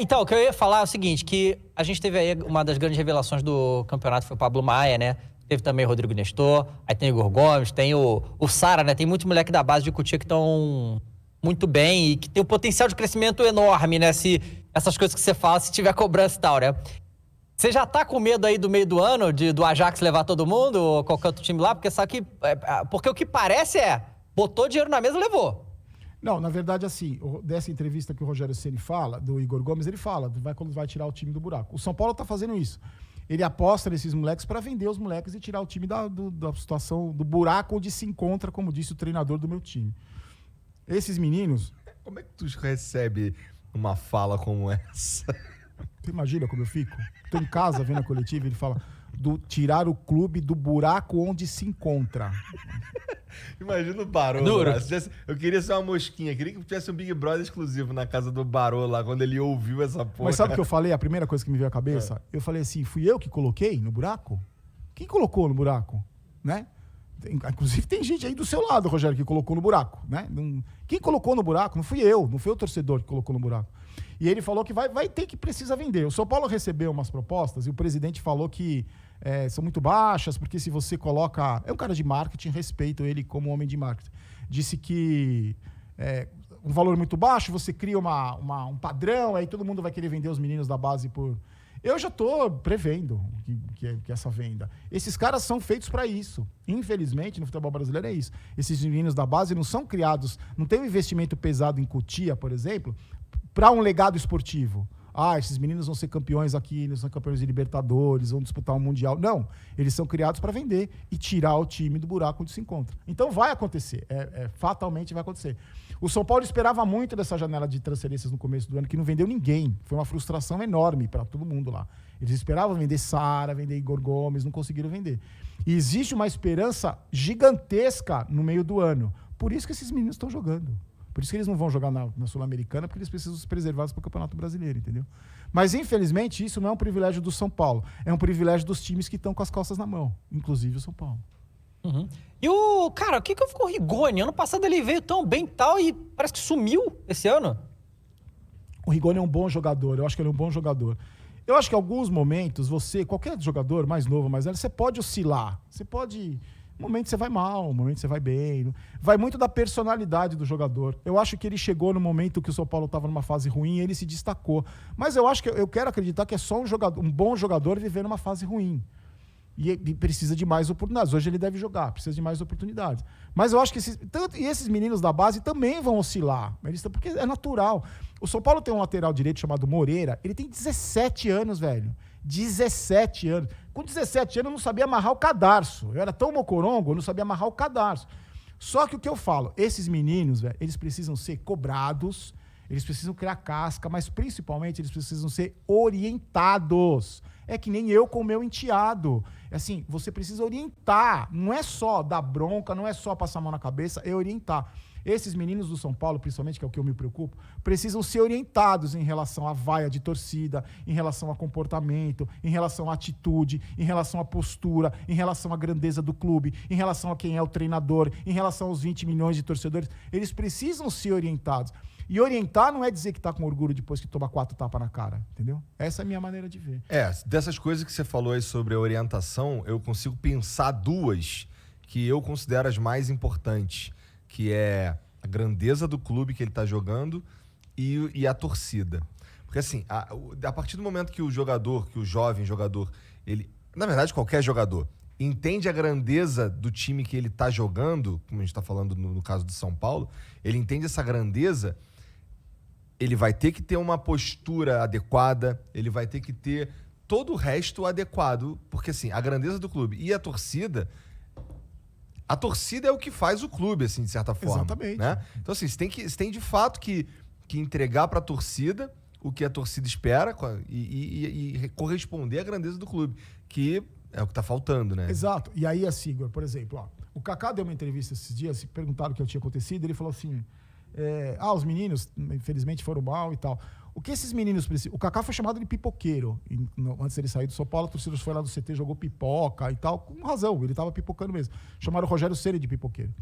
Então, o que eu ia falar é o seguinte, que a gente teve aí uma das grandes revelações do campeonato, foi o Pablo Maia, né? Teve também o Rodrigo Nestor, aí tem o Igor Gomes, tem o Sara, né? Tem muitos moleques da base de Cotia que estão muito bem e que tem um potencial de crescimento enorme, né? Se essas coisas que você fala, se tiver cobrança e tal, né? Você já tá com medo aí do meio do ano, do Ajax levar todo mundo, ou qualquer outro time lá? Porque sabe que... Porque o que parece botou dinheiro na mesa e levou. Não, na verdade, assim, dessa entrevista que o Rogério Ceni fala, do Igor Gomes, ele fala, quando vai tirar o time do buraco. O São Paulo tá fazendo isso. Ele aposta nesses moleques para vender os moleques e tirar o time da situação, do buraco onde se encontra, como disse o treinador do meu time. Esses meninos... Como é que tu recebe uma fala como essa? Você imagina como eu fico? Tô em casa vendo a coletiva e ele fala tirar o clube do buraco onde se encontra. Imagina o Barô. Eu queria ser uma mosquinha. Queria que tivesse um Big Brother exclusivo na casa do Barô lá, quando ele ouviu essa porra. Mas sabe o que eu falei? A primeira coisa que me veio à cabeça? Eu falei assim, fui eu que coloquei no buraco? Quem colocou no buraco? Né? Inclusive tem gente aí do seu lado, Rogério, que colocou no buraco. Né? Quem colocou no buraco não fui eu, não foi o torcedor que colocou no buraco. E ele falou que vai ter que precisa vender. O São Paulo recebeu umas propostas e o presidente falou que são muito baixas, porque se você coloca... É um cara de marketing, respeito ele como homem de marketing. Disse que um valor muito baixo, você cria um padrão, aí todo mundo vai querer vender os meninos da base por... Eu já estou prevendo que essa venda. Esses caras são feitos para isso. Infelizmente, no futebol brasileiro é isso. Esses meninos da base não são criados... Não tem um investimento pesado em Cotia, por exemplo, para um legado esportivo. Esses meninos vão ser campeões aqui, eles são campeões de Libertadores, vão disputar um Mundial. Não, eles são criados para vender e tirar o time do buraco onde se encontra. Então vai acontecer, fatalmente vai acontecer. O São Paulo esperava muito dessa janela de transferências no começo do ano, que não vendeu ninguém. Foi uma frustração enorme para todo mundo lá. Eles esperavam vender Sara, vender Igor Gomes, não conseguiram vender. E existe uma esperança gigantesca no meio do ano. Por isso que esses meninos estão jogando. Por isso que eles não vão jogar na Sul-Americana, porque eles precisam ser preservados para o Campeonato Brasileiro, entendeu? Mas, infelizmente, isso não é um privilégio do São Paulo. É um privilégio dos times que estão com as calças na mão, inclusive o São Paulo. Uhum. E o que eu fico com o Rigoni? Ano passado ele veio tão bem e tal e parece que sumiu esse ano. O Rigoni é um bom jogador, eu acho que ele é um bom jogador. Eu acho que em alguns momentos, qualquer jogador mais novo, mais velho, você pode oscilar, você pode... Um momento você vai mal, um momento você vai bem. Vai muito da personalidade do jogador. Eu acho que ele chegou no momento que o São Paulo estava numa fase ruim e ele se destacou. Mas eu quero acreditar que é só um bom jogador vivendo uma fase ruim. E precisa de mais oportunidades. Hoje ele deve jogar, precisa de mais oportunidades. Mas eu acho que esses meninos da base também vão oscilar. Porque é natural. O São Paulo tem um lateral direito chamado Moreira. Ele tem 17 anos, velho. 17 anos. Com 17 anos eu não sabia amarrar o cadarço. Eu era tão mocorongo, eu não sabia amarrar o cadarço. Só que o que eu falo, esses meninos, velho, eles precisam ser cobrados, eles precisam criar casca, mas principalmente eles precisam ser orientados. É que nem eu com o meu enteado. Assim, você precisa orientar. Não é só dar bronca, não é só passar a mão na cabeça, é orientar. Esses meninos do São Paulo, principalmente, que é o que eu me preocupo, precisam ser orientados em relação à vaia de torcida, em relação a comportamento, em relação à atitude, em relação à postura, em relação à grandeza do clube, em relação a quem é o treinador, em relação aos 20 milhões de torcedores. Eles precisam ser orientados. E orientar não é dizer que tá com orgulho depois que toma 4 tapas na cara, entendeu? Essa é a minha maneira de ver. Dessas coisas que você falou aí sobre a orientação, eu consigo pensar duas que eu considero as mais importantes, que é a grandeza do clube que ele tá jogando e a torcida. Porque assim, a partir do momento que o jovem jogador, ele, na verdade qualquer jogador, entende a grandeza do time que ele tá jogando, como a gente tá falando no caso do São Paulo, ele entende essa grandeza, ele vai ter que ter uma postura adequada, ele vai ter que ter todo o resto adequado, porque assim, a grandeza do clube e a torcida é o que faz o clube, assim, de certa forma. Exatamente. Né? Então assim, você tem de fato que entregar para a torcida o que a torcida espera e corresponder à grandeza do clube, que é o que tá faltando, né? Exato. E aí, assim, Igor, por exemplo, o Kaká deu uma entrevista esses dias, perguntaram o que tinha acontecido, ele falou assim, os meninos, infelizmente, foram mal e tal. O que esses meninos precisam... O Kaká foi chamado de pipoqueiro. Antes dele sair do São Paulo, a torcida foi lá do CT, jogou pipoca e tal. Com razão, ele tava pipocando mesmo. Chamaram o Rogério Ceni de pipoqueiro.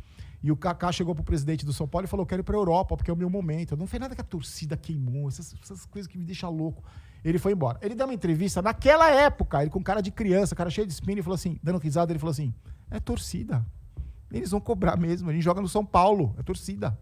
E o Kaká chegou pro presidente do São Paulo e falou, quero ir pra Europa, porque é o meu momento. Não foi nada que a torcida queimou, essas coisas que me deixam louco. Ele foi embora. Ele deu uma entrevista naquela época, ele com cara de criança, cara cheio de espinho, e falou assim, dando risada, ele falou assim, é torcida. Eles vão cobrar mesmo, a gente joga no São Paulo, é torcida.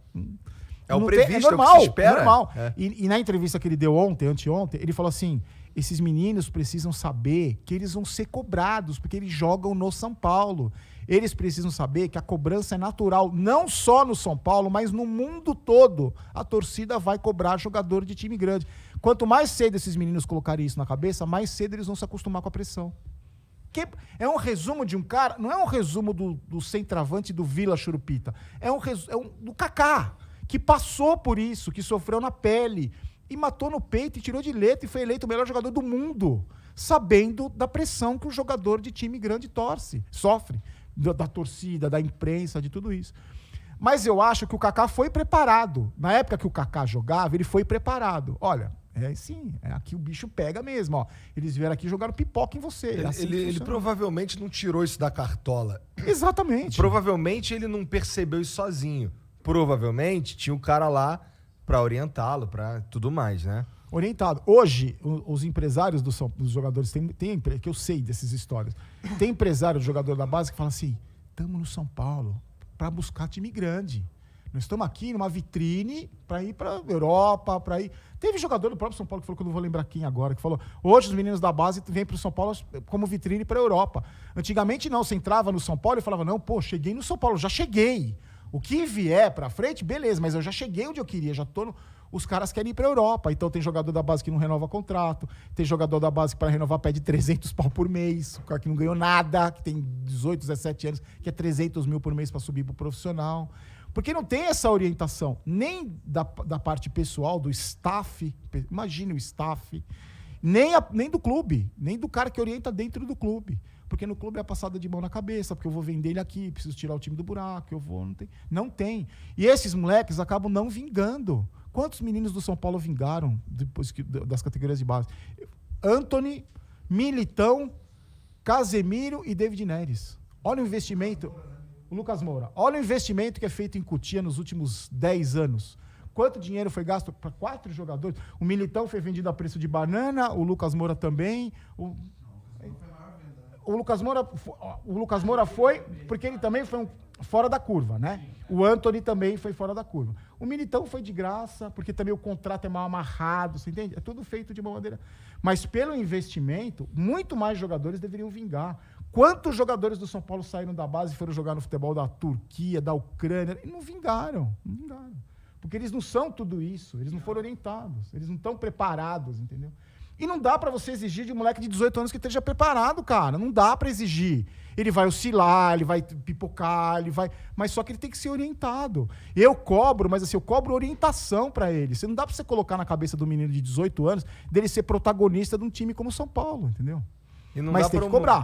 É o Não previsto, é normal, é o que se espera. é normal. É. E na entrevista que ele deu anteontem, ele falou assim, esses meninos precisam saber que eles vão ser cobrados, porque eles jogam no São Paulo. Eles precisam saber que a cobrança é natural, não só no São Paulo, mas no mundo todo. A torcida vai cobrar jogador de time grande. Quanto mais cedo esses meninos colocarem isso na cabeça, mais cedo eles vão se acostumar com a pressão. Que é um resumo de um cara, não é um resumo do centroavante do Vila Churupita, é um do Kaká, que passou por isso, que sofreu na pele, e matou no peito, e tirou de letra, e foi eleito o melhor jogador do mundo, sabendo da pressão que o jogador de time grande sofre, da torcida, da imprensa, de tudo isso. Mas eu acho que o Kaká foi preparado. Na época que o Kaká jogava, ele foi preparado. Olha, aqui o bicho pega mesmo, ó. Eles vieram aqui e jogaram pipoca em você. Ele provavelmente não tirou isso da cartola. Exatamente. Provavelmente ele não percebeu isso sozinho. Provavelmente tinha um cara lá pra orientá-lo, pra tudo mais, né? Orientado. Hoje, os empresários dos jogadores, que eu sei dessas histórias, tem empresário do jogador da base que fala assim, estamos no São Paulo para buscar time grande. Nós estamos aqui numa vitrine para ir para Europa, para ir... Teve jogador do próprio São Paulo que falou, que eu não vou lembrar quem agora, que falou, hoje os meninos da base vêm para o São Paulo como vitrine para a Europa. Antigamente não, você entrava no São Paulo e falava, não, pô, cheguei no São Paulo, já cheguei. O que vier para frente, beleza, mas eu já cheguei onde eu queria, já tô no... Os caras querem ir para a Europa. Então tem jogador da base que não renova contrato, tem jogador da base que para renovar pede 300 pau por mês, o cara que não ganhou nada, que tem 18, 17 anos, que é 300 mil por mês para subir pro profissional. Porque não tem essa orientação, nem da parte pessoal, do staff, imagine o staff, nem do clube, nem do cara que orienta dentro do clube. Porque no clube é a passada de mão na cabeça, porque eu vou vender ele aqui, preciso tirar o time do buraco, não tem. E esses moleques acabam não vingando. Quantos meninos do São Paulo vingaram depois das categorias de base? Antony, Militão, Casemiro e David Neres. Olha o investimento. O Lucas Moura. Olha o investimento que é feito em Cotia nos últimos 10 anos. Quanto dinheiro foi gasto para 4 jogadores? O Militão foi vendido a preço de banana, o Lucas Moura também. O Lucas Moura foi porque ele também foi fora da curva, né? O Antony também foi fora da curva. O Militão foi de graça, porque também o contrato é mal amarrado, você entende? É tudo feito de uma maneira... Mas pelo investimento, muito mais jogadores deveriam vingar. Quantos jogadores do São Paulo saíram da base e foram jogar no futebol da Turquia, da Ucrânia? E não vingaram. Porque eles não são tudo isso, eles não foram orientados, eles não estão preparados, entendeu? E não dá pra você exigir de um moleque de 18 anos que esteja preparado, cara. Não dá pra exigir. Ele vai oscilar, ele vai pipocar, mas só que ele tem que ser orientado. Eu cobro, mas assim, eu cobro orientação pra ele. Não dá pra você colocar na cabeça do menino de 18 anos dele ser protagonista de um time como o São Paulo, entendeu? E não mas dá tem pra que cobrar.